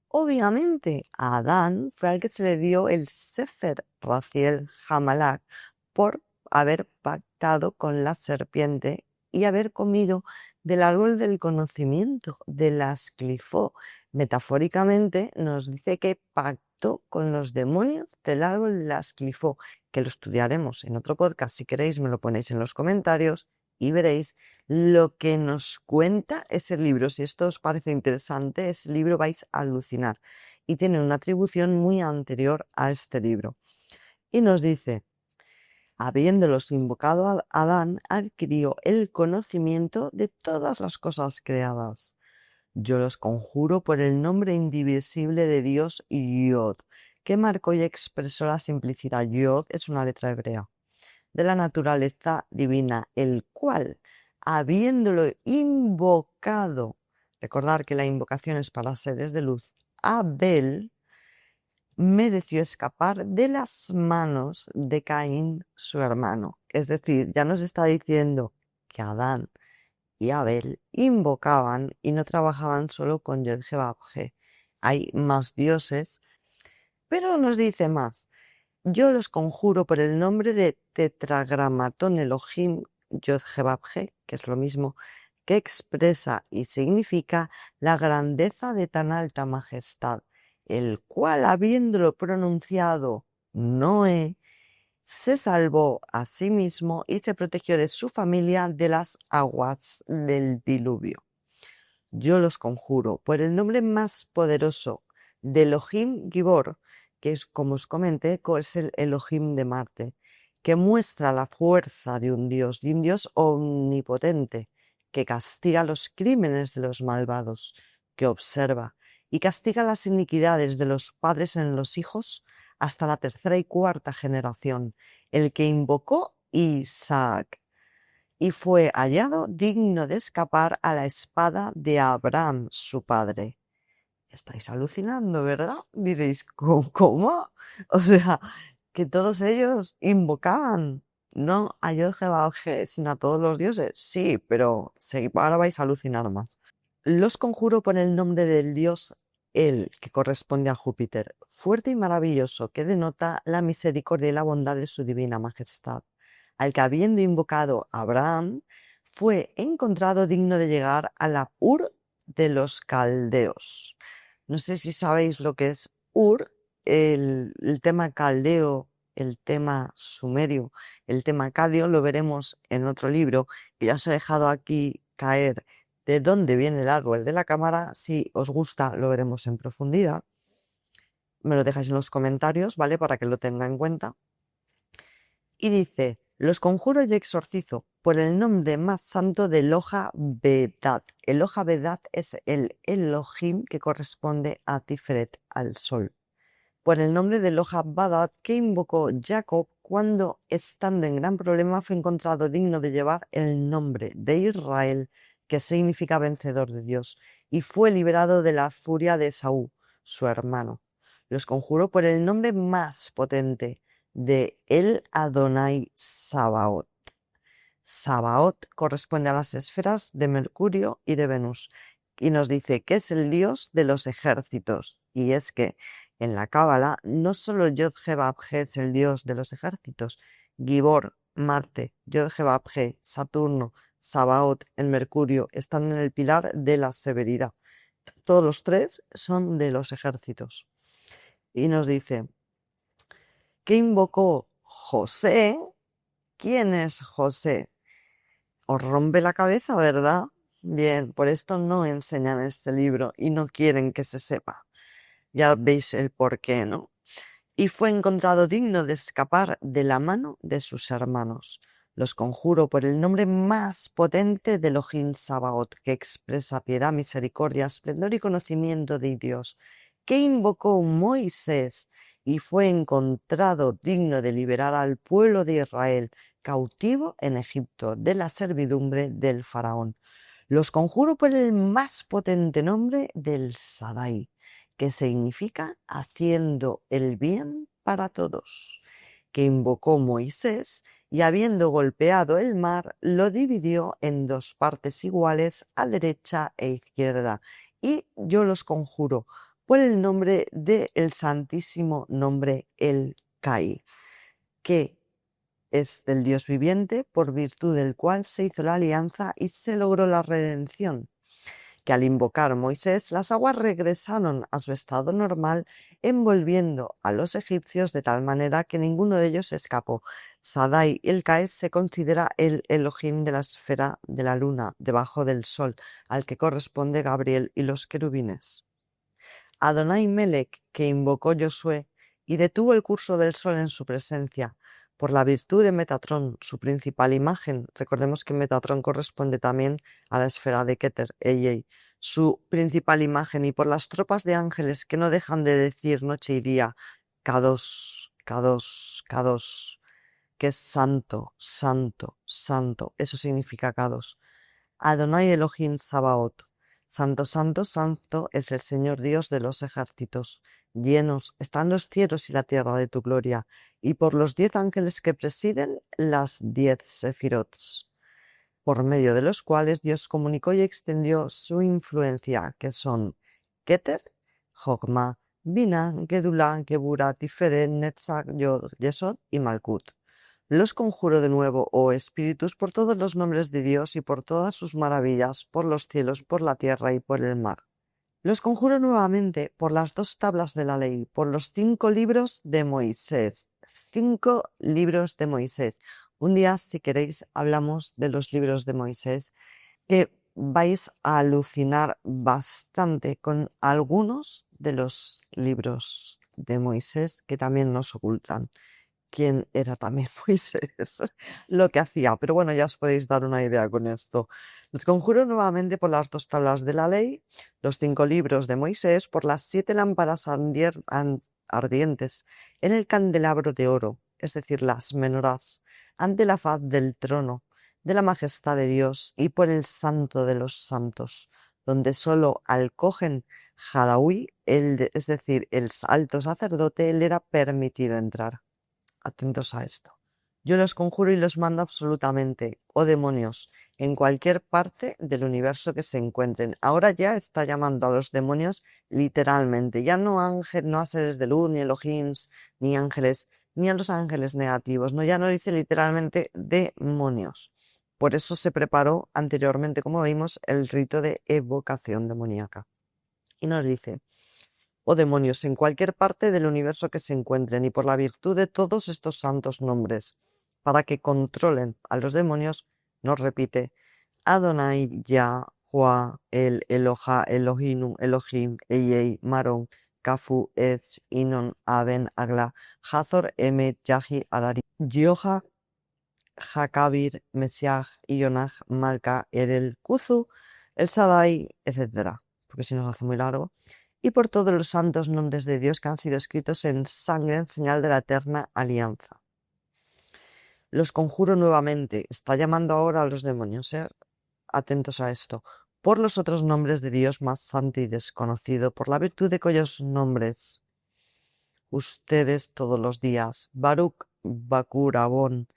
Obviamente, a Adán fue al que se le dio el Sefer Raziel Hamalak por haber pactado con la serpiente y haber comido del árbol del conocimiento, de las clifó. Metafóricamente nos dice que pactó con los demonios del árbol de las clifó, que lo estudiaremos en otro podcast. Si queréis, me lo ponéis en los comentarios y veréis lo que nos cuenta ese libro. Si esto os parece interesante, ese libro vais a alucinar. Y tiene una atribución muy anterior a este libro. Y nos dice, habiéndolos invocado a Adán, adquirió el conocimiento de todas las cosas creadas. Yo los conjuro por el nombre indivisible de Dios Yod, que marcó y expresó la simplicidad. Yod es una letra hebrea de la naturaleza divina, el cual, habiéndolo invocado, recordar que la invocación es para seres de luz, Abel mereció escapar de las manos de Caín, su hermano. Es decir, ya nos está diciendo que Adán y Abel invocaban y no trabajaban solo con Yod-Heh-Vav-Heh. Hay más dioses, pero nos dice más. Yo los conjuro por el nombre de Tetragramatón Elohim Yod-Heh-Vav-Heh, que es lo mismo, que expresa y significa la grandeza de tan alta majestad, el cual, habiéndolo pronunciado Noé, se salvó a sí mismo y se protegió de su familia de las aguas del diluvio. Yo los conjuro por el nombre más poderoso de Elohim Gibor, que es, como os comenté, es el Elohim de Marte, que muestra la fuerza de un Dios omnipotente, que castiga los crímenes de los malvados, que observa y castiga las iniquidades de los padres en los hijos hasta la tercera y cuarta generación, el que invocó Isaac y fue hallado digno de escapar a la espada de Abraham, su padre. Estáis alucinando, ¿verdad? Diréis, ¿cómo? O sea, que todos ellos invocaban, no a Yod-Heh-Vav-Heh, sino a todos los dioses. Sí, pero ahora vais a alucinar más. Los conjuro por el nombre del dios El, que corresponde a Júpiter, fuerte y maravilloso, que denota la misericordia y la bondad de su divina majestad, al que habiendo invocado a Abraham, fue encontrado digno de llegar a la Ur de los caldeos. No sé si sabéis lo que es Ur, el tema caldeo, el tema sumerio, el tema acadio, lo veremos en otro libro, que ya os he dejado aquí caer de dónde viene el árbol de la cámara. Si os gusta, lo veremos en profundidad. me lo dejáis en los comentarios, ¿vale? Para que lo tenga en cuenta. Y dice, los conjuro y exorcizo por el nombre más santo de Eloha Bedad. Eloha Bedad es el Elohim que corresponde a Tiferet, al sol. Por el nombre de Eloha Bedad que invocó Jacob cuando, estando en gran problema, fue encontrado digno de llevar el nombre de Israel, que significa vencedor de Dios, y fue liberado de la furia de Esaú, su hermano. Los conjuro por el nombre más potente de El Adonai Sabaoth. Sabaoth corresponde a las esferas de Mercurio y de Venus y nos dice que es el dios de los ejércitos. Y es que en la Cábala no solo Yod-Heh-Vav-Heh es el dios de los ejércitos, Gibor, Marte, Yod-Heh-Vav-Heh, Saturno, Sabaoth, el Mercurio están en el pilar de la severidad. Todos los tres son de los ejércitos. Y nos dice que invocó José. ¿Quién es José? Os rompe la cabeza, ¿verdad? Bien, por esto no enseñan este libro y no quieren que se sepa. Ya veis el porqué, ¿no? Y fue encontrado digno de escapar de la mano de sus hermanos. Los conjuro por el nombre más potente de Elohim Sabaoth, que expresa piedad, misericordia, esplendor y conocimiento de Dios, que invocó Moisés y fue encontrado digno de liberar al pueblo de Israel, cautivo en Egipto, de la servidumbre del faraón. Los conjuro por el más potente nombre del Sadai, que significa haciendo el bien para todos, que invocó Moisés y habiendo golpeado el mar, lo dividió en dos partes iguales a derecha e izquierda. Y yo los conjuro por el nombre del santísimo nombre El Kai, que es del Dios viviente, por virtud del cual se hizo la alianza y se logró la redención, que al invocar Moisés las aguas regresaron a su estado normal, envolviendo a los egipcios de tal manera que ninguno de ellos escapó. Sadai el Caes se considera el Elohim de la esfera de la luna, debajo del sol, al que corresponde Gabriel y los querubines. Adonai Melech, que invocó Josué y detuvo el curso del sol en su presencia, por la virtud de Metatrón, su principal imagen. Recordemos que Metatrón corresponde también a la esfera de Keter, Eyei, su principal imagen, y por las tropas de ángeles que no dejan de decir noche y día, Kadosh, Kadosh, Kadosh, que es santo, santo, santo. Eso significa Kadosh. Adonai Elohim Sabaoth. Santo, santo, santo es el Señor Dios de los ejércitos. Llenos están los cielos y la tierra de tu gloria, y por los 10 ángeles que presiden las 10 sefirots, por medio de los cuales Dios comunicó y extendió su influencia, que son Keter, Jokma, Bina, Gedula, Gebura, Tiferet, Netzach, Yod, Yesod y Malkut. Los conjuro de nuevo, oh espíritus, por todos los nombres de Dios y por todas sus maravillas, por los cielos, por la tierra y por el mar. Los conjuro nuevamente por las 2 tablas de la ley, por los 5 libros de Moisés. 5 libros de Moisés. Un día, si queréis, hablamos de los libros de Moisés, que vais a alucinar bastante con algunos de los libros de Moisés que también nos ocultan quién era también Moisés, lo que hacía. Pero bueno, ya os podéis dar una idea con esto. Les conjuro nuevamente por las 2 tablas de la ley, los 5 libros de Moisés, por las 7 lámparas ardientes en el candelabro de oro, es decir, las menorás, ante la faz del trono de la majestad de Dios, y por el santo de los santos, donde solo al Cohen Jadaui, es decir, el alto sacerdote, le era permitido entrar. Atentos a esto. Yo los conjuro y los mando absolutamente, oh demonios, en cualquier parte del universo que se encuentren. Ahora ya está llamando a los demonios literalmente, ya no no a seres de luz, ni Elohims, ni ángeles, ni a los ángeles negativos, no, ya no dice literalmente demonios. Por eso se preparó anteriormente, como vimos, el rito de evocación demoníaca. Y nos dice: oh demonios, en cualquier parte del universo que se encuentren, y por la virtud de todos estos santos nombres, para que controlen a los demonios, nos repite: Adonai, Yahweh, El, Eloha, Elohim, Elohim, Eyei, Marón, Kafu, Etz, Inon, Aben, Agla, Hazor, Emet, Yahi, Adari, Yoha, Hakabir, Mesiah, Ionaj, Malca, Erel, Kuzu, El Sadai, etc. Porque si nos hace muy largo. Y por todos los santos nombres de Dios que han sido escritos en sangre en señal de la eterna alianza. Los conjuro nuevamente. Está llamando ahora a los demonios. Atentos a esto. Por los otros nombres de Dios más santo y desconocido, por la virtud de cuyos nombres ustedes todos los días, Baruch, Bakur, Abón,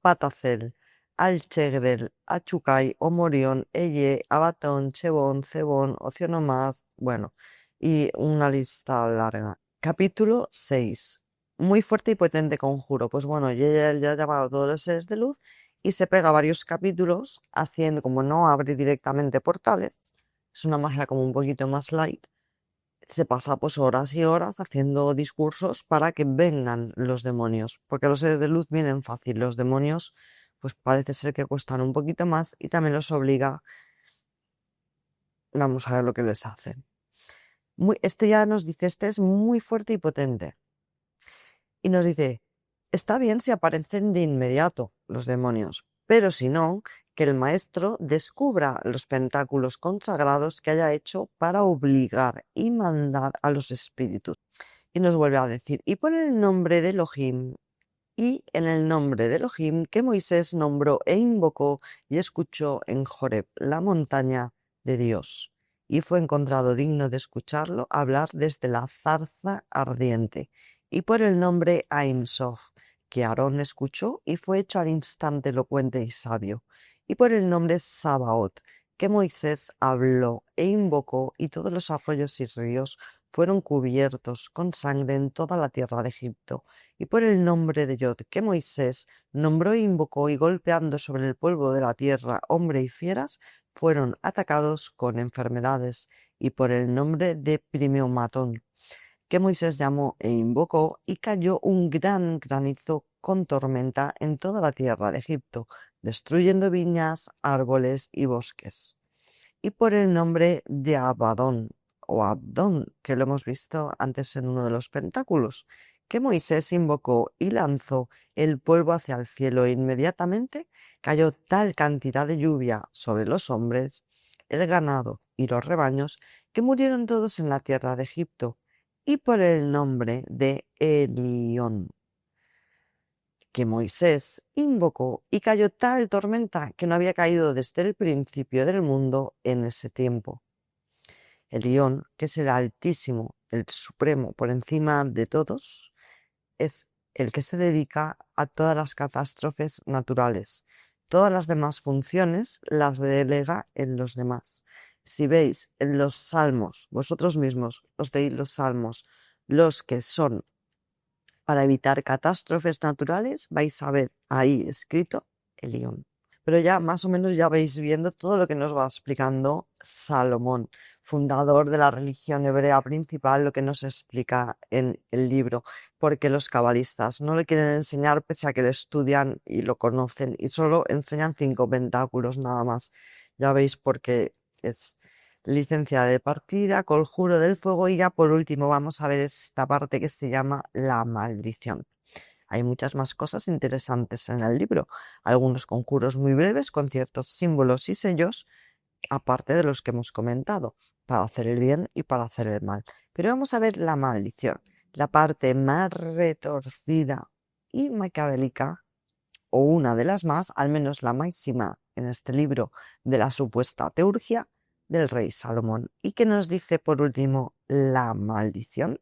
Patazel, Alchegdel, Achukai, Omorión, Eye, Abatón, Chebón, Cebón, Ocionomás, bueno, y una lista larga. Capítulo 6. Muy fuerte y potente conjuro. Pues bueno, ya ha llamado a todos los seres de luz y se pega varios capítulos haciendo, como no abre directamente portales, es una magia como un poquito más light, se pasa pues horas y horas haciendo discursos para que vengan los demonios, porque los seres de luz vienen fácil, los demonios pues parece ser que cuestan un poquito más y también los obliga, vamos a ver lo que les hace. Este ya nos dice, este es muy fuerte y potente. Y nos dice, está bien si aparecen de inmediato los demonios, pero si no, que el maestro descubra los pentáculos consagrados que haya hecho para obligar y mandar a los espíritus. Y nos vuelve a decir, y por el nombre de Elohim, y en el nombre de Elohim que Moisés nombró e invocó y escuchó en Joreb, la montaña de Dios, y fue encontrado digno de escucharlo hablar desde la zarza ardiente, y por el nombre Aim Sof, que Aarón escuchó y fue hecho al instante elocuente y sabio, y por el nombre Sabaoth, que Moisés habló e invocó, y todos los arroyos y ríos fueron cubiertos con sangre en toda la tierra de Egipto, y por el nombre de Yod, que Moisés nombró e invocó, y golpeando sobre el polvo de la tierra hombre y fieras, fueron atacados con enfermedades, y por el nombre de Primeumatón, que Moisés llamó e invocó, y cayó un gran granizo con tormenta en toda la tierra de Egipto, destruyendo viñas, árboles y bosques. Y por el nombre de Abadón, o Abdón, que lo hemos visto antes en uno de los pentáculos, que Moisés invocó y lanzó el polvo hacia el cielo, e inmediatamente cayó tal cantidad de lluvia sobre los hombres, el ganado y los rebaños, que murieron todos en la tierra de Egipto, y por el nombre de Elión, que Moisés invocó, y cayó tal tormenta que no había caído desde el principio del mundo en ese tiempo. Elión, que es el Altísimo, el Supremo por encima de todos, es el que se dedica a todas las catástrofes naturales. Todas las demás funciones las delega en los demás. Si veis en los salmos, vosotros mismos os leéis los salmos, los que son para evitar catástrofes naturales, vais a ver ahí escrito Elión. Pero ya más o menos ya vais viendo todo lo que nos va explicando Salomón, fundador de la religión hebrea principal, lo que nos explica en el libro, porque los cabalistas no le quieren enseñar pese a que lo estudian y lo conocen y solo enseñan 5 pentáculos nada más. Ya veis porque es licencia de partida, conjuro del fuego y ya por último vamos a ver esta parte que se llama la maldición. Hay muchas más cosas interesantes en el libro, algunos conjuros muy breves con ciertos símbolos y sellos, aparte de los que hemos comentado, para hacer el bien y para hacer el mal. Pero vamos a ver la maldición, la parte más retorcida y maquiavélica, o una de las más, al menos la máxima en este libro de la supuesta teurgia del rey Salomón. ¿Y qué nos dice por último la maldición?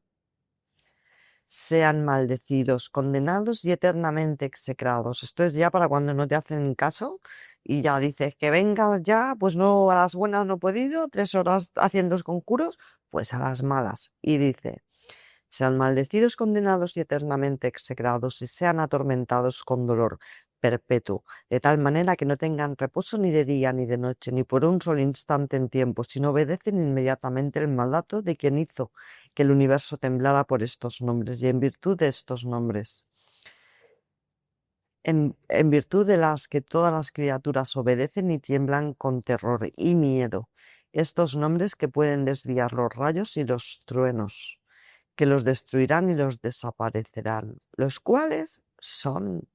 Sean maldecidos, condenados y eternamente execrados. Esto es ya para cuando no te hacen caso y ya dices que venga ya, pues no, a las buenas no he podido, 3 horas haciendo los conjuros, pues a las malas. Y dice, sean maldecidos, condenados y eternamente execrados y sean atormentados con dolor perpetuo, de tal manera que no tengan reposo ni de día ni de noche, ni por un solo instante en tiempo, sino obedecen inmediatamente el mandato de quien hizo que el universo temblara por estos nombres y en virtud de estos nombres. En virtud de las que todas las criaturas obedecen y tiemblan con terror y miedo, estos nombres que pueden desviar los rayos y los truenos, que los destruirán y los desaparecerán, los cuales son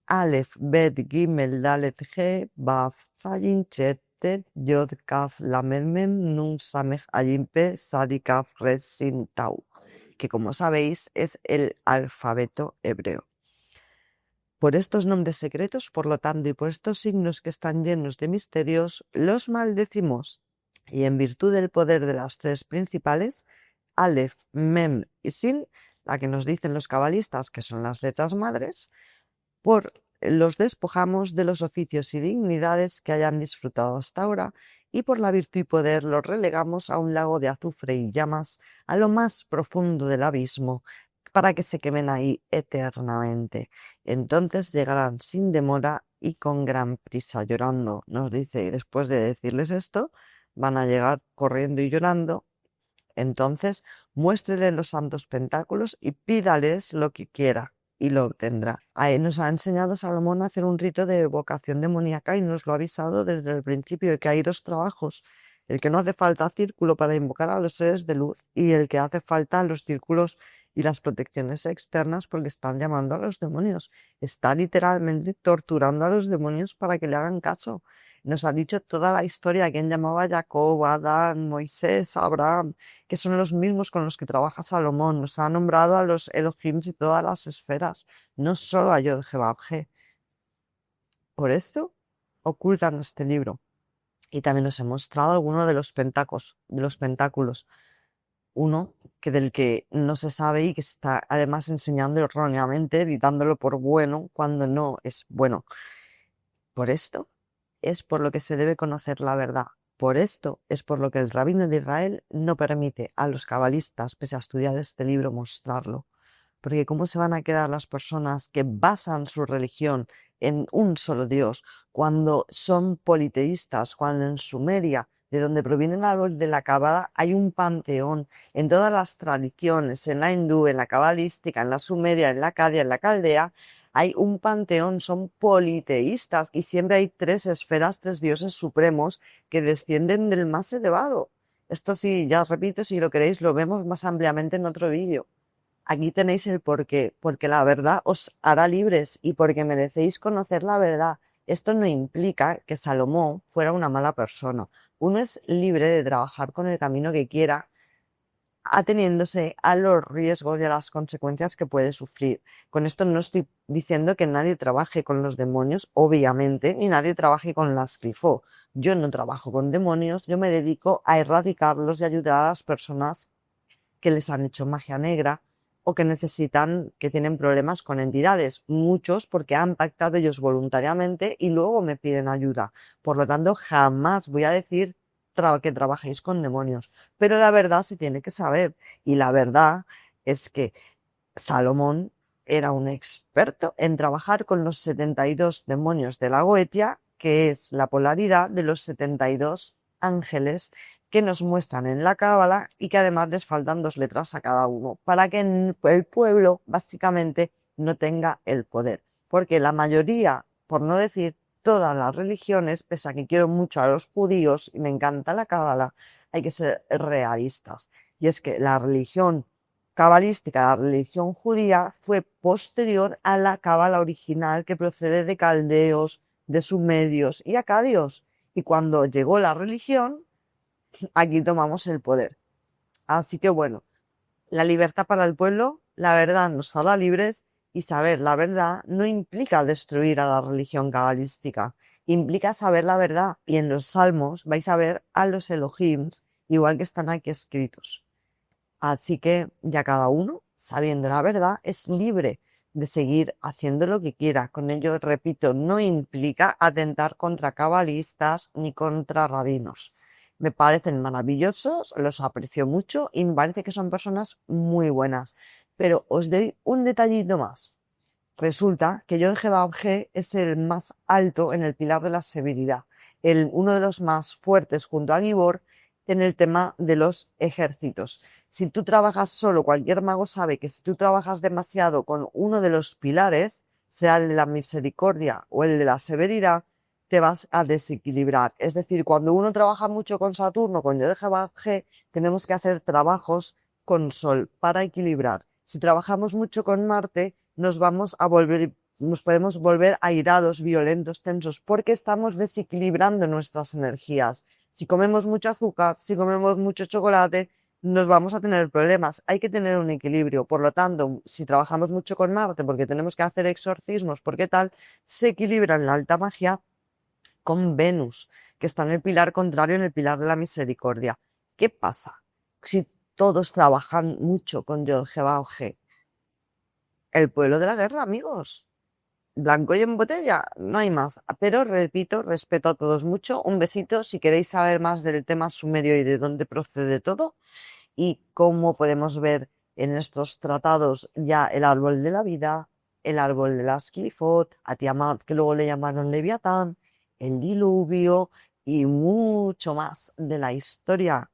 Aleph, Bet, Gimel, Dalet, He, Baf, Zayin, Chet, Tet, Yod, Kaf, Lamed, Mem, Nun, Samech, Ayin, Pe, Sadi, Kaf, Res, Sin, Tau, que como sabéis es el alfabeto hebreo. Por estos nombres secretos, por lo tanto, y por estos signos que están llenos de misterios, los maldecimos. Y en virtud del poder de las tres principales, Aleph, Mem y Sin, la que nos dicen los cabalistas que son las letras madres, los despojamos de los oficios y dignidades que hayan disfrutado hasta ahora, y por la virtud y poder los relegamos a un lago de azufre y llamas, a lo más profundo del abismo, para que se quemen ahí eternamente. Entonces llegarán sin demora y con gran prisa llorando, nos dice, y después de decirles esto, van a llegar corriendo y llorando. Entonces muéstrele los santos pentáculos y pídales lo que quiera, y lo obtendrá. Ahí nos ha enseñado Salomón a hacer un rito de evocación demoníaca y nos lo ha avisado desde el principio de que hay dos trabajos: el que no hace falta círculo para invocar a los seres de luz y el que hace falta los círculos y las protecciones externas, porque están llamando a los demonios. Está literalmente torturando a los demonios para que le hagan caso. Nos ha dicho toda la historia, quién llamaba a Jacob, a Adán, Moisés, Abraham, que son los mismos con los que trabaja Salomón. Nos ha nombrado a los Elohim y todas las esferas, no solo a Yod-Heh-Vav-Heh. Por esto ocultan este libro. Y también nos he mostrado algunos de los pentáculos. Uno del que no se sabe y que está además enseñando erróneamente, editándolo por bueno cuando no es bueno. Por esto es por lo que se debe conocer la verdad. Por esto es por lo que el rabino de Israel no permite a los cabalistas, pese a estudiar este libro, mostrarlo. Porque ¿cómo se van a quedar las personas que basan su religión en un solo Dios cuando son politeístas, cuando en Sumeria, de donde proviene el árbol de la Cábala, hay un panteón en todas las tradiciones, en la hindú, en la cabalística, en la sumeria, en la acadia, en la caldea? Hay un panteón, son politeístas y siempre hay tres esferas, tres dioses supremos que descienden del más elevado. Esto sí, ya os repito, si lo queréis lo vemos más ampliamente en otro vídeo. Aquí tenéis el porqué, porque la verdad os hará libres y porque merecéis conocer la verdad. Esto no implica que Salomón fuera una mala persona. Uno es libre de trabajar con el camino que quiera, ateniéndose a los riesgos y a las consecuencias que puede sufrir. Con esto no estoy diciendo que nadie trabaje con los demonios, obviamente, ni nadie trabaje con las Grifo. Yo no trabajo con demonios, yo me dedico a erradicarlos y ayudar a las personas que les han hecho magia negra o que necesitan, que tienen problemas con entidades. Muchos porque han pactado ellos voluntariamente y luego me piden ayuda. Por lo tanto, jamás voy a decir que trabajéis con demonios. Pero la verdad se tiene que saber. Y la verdad es que Salomón era un experto en trabajar con los 72 demonios de la Goetia, que es la polaridad de los 72 ángeles que nos muestran en la Cábala y que además les faltan 2 letras a cada uno, para que el pueblo básicamente no tenga el poder. Porque la mayoría, por no decir todas las religiones, pese a que quiero mucho a los judíos y me encanta la Cábala, hay que ser realistas. Y es que la religión cabalística, la religión judía, fue posterior a la cábala original que procede de caldeos, de sumerios y acadios. Y cuando llegó la religión, aquí tomamos el poder. Así que bueno, la libertad para el pueblo, la verdad nos hará libres, y saber la verdad no implica destruir a la religión cabalística, implica saber la verdad. Y en los salmos vais a ver a los Elohims, igual que están aquí escritos. Así que ya cada uno, sabiendo la verdad, es libre de seguir haciendo lo que quiera. Con ello, repito, no implica atentar contra cabalistas ni contra rabinos. Me parecen maravillosos, los aprecio mucho y me parece que son personas muy buenas. Pero os doy un detallito más. Resulta que Yod-Heh-Vav-Heh es el más alto en el pilar de la severidad, uno de los más fuertes junto a Gibor en el tema de los ejércitos. Si tú trabajas solo, cualquier mago sabe que si tú trabajas demasiado con uno de los pilares, sea el de la misericordia o el de la severidad, te vas a desequilibrar. Es decir, cuando uno trabaja mucho con Saturno, con Yod-Heh-Vav-Heh, tenemos que hacer trabajos con Sol para equilibrar. Si trabajamos mucho con Marte, nos podemos volver airados, violentos, tensos, porque estamos desequilibrando nuestras energías. Si comemos mucho azúcar, si comemos mucho chocolate, nos vamos a tener problemas. Hay que tener un equilibrio. Por lo tanto, si trabajamos mucho con Marte, porque tenemos que hacer exorcismos, porque tal, se equilibra en la alta magia con Venus, que está en el pilar contrario, en el pilar de la misericordia. ¿Qué pasa si todos trabajan mucho con Yod-Heh-Vav-He? El pueblo de la guerra, amigos. Blanco y en botella, no hay más. Pero repito, respeto a todos mucho. Un besito. Si queréis saber más del tema sumerio y de dónde procede todo y cómo podemos ver en estos tratados ya el árbol de la vida, el árbol de las Qlifot, a Tiamat, que luego le llamaron Leviatán, el diluvio y mucho más de la historia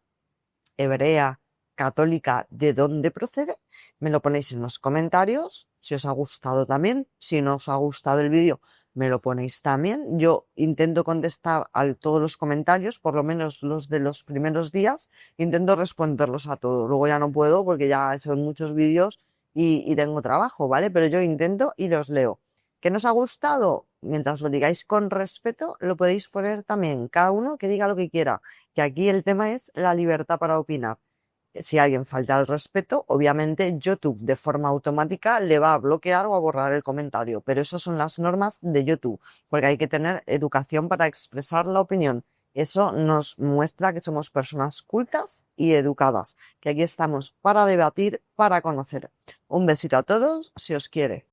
hebrea, católica, de dónde procede, me lo ponéis en los comentarios, si os ha gustado también, si no os ha gustado el vídeo, me lo ponéis también. Yo intento contestar a todos los comentarios, por lo menos los de los primeros días, intento responderlos a todos. Luego ya no puedo porque ya son muchos vídeos y tengo trabajo, ¿vale? Pero yo intento y los leo. ¿Qué nos ha gustado? Mientras lo digáis con respeto, lo podéis poner también, cada uno que diga lo que quiera, que aquí el tema es la libertad para opinar. Si alguien falta al respeto, obviamente YouTube de forma automática le va a bloquear o a borrar el comentario, pero esas son las normas de YouTube, porque hay que tener educación para expresar la opinión. Eso nos muestra que somos personas cultas y educadas, que aquí estamos para debatir, para conocer. Un besito a todos, si os quiere.